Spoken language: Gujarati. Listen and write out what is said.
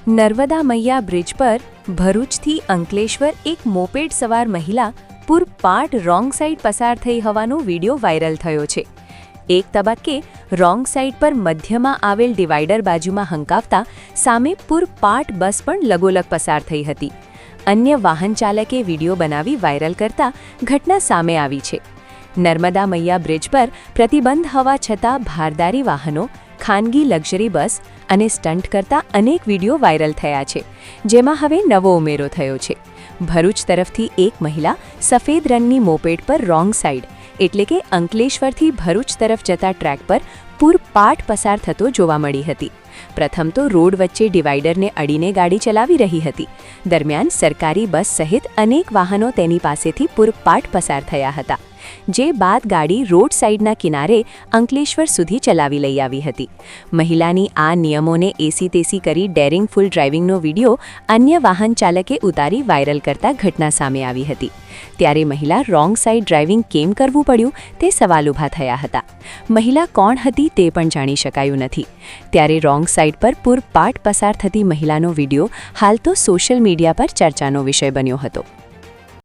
નર્મદા મૈયા બ્રિજ પર ભરૂચથી અંકલેશ્વર એક મોપેડ સવાર મહિલા પૂરપાટ રોંગ સાઈડ પસાર થઈ હોવાનો વિડીયો વાયરલ થયો છે। એક તબક્કે રોંગ સાઈડ પર મધ્યમાં આવેલ ડિવાઈડર બાજુમાં હંકાવતા સામે પૂરપાટ બસ પણ લગોલગ પસાર થઈ હતી। અન્ય વાહન ચાલકે વિડીયો બનાવી વાયરલ કરતા ઘટના સામે આવી છે। નર્મદા મૈયા બ્રિજ પર પ્રતિબંધ હોવા છતાં ભારદારી વાહનો, ખાનગી લક્ઝરી બસ અને સ્ટન્ટ કરતા અનેક વિડીયો વાયરલ થયા છે, જેમાં હવે નવો ઉમેરો થયો છે। ભરૂચ તરફથી એક મહિલા સફેદ રંગની મોપેડ પર રોંગ સાઈડ એટલે કે અંકલેશ્વરથી ભરૂચ તરફ જતા ટ્રેક પર પૂરપાટ પસાર થતો જોવા મળી હતી। પ્રથમ તો રોડ વચ્ચે ડિવાઈડરને અડીને ગાડી ચલાવી રહી હતી। દરમિયાન સરકારી બસ સહિત અનેક વાહનો તેની પાસેથી પૂરપાટ પસાર થયા હતા, જે બાદ ગાડી રોડ સાઈડના કિનારે અંકલેશ્વર સુધી ચલાવી લઈ આવી હતી। મહિલાની આ નિયમોને એસી તેસી કરી ડેરિંગફુલ ડ્રાઇવિંગનો વિડીયો અન્ય વાહન ચાલકે ઉતારી વાયરલ કરતા ઘટના સામે આવી હતી। ત્યારે મહિલા રોંગ સાઈડ ડ્રાઇવિંગ કેમ કરવું પડ્યું તે સવાલ ઊભા થયા હતા। મહિલા કોણ હતી તે પણ જાણી શકાયું નથી। ત્યારે રોંગ સાઈડ પર પૂરપાટ પસાર થતી મહિલાનો વિડીયો હાલ તો સોશિયલ મીડિયા પર ચર્ચાનો વિષય બન્યો હતો।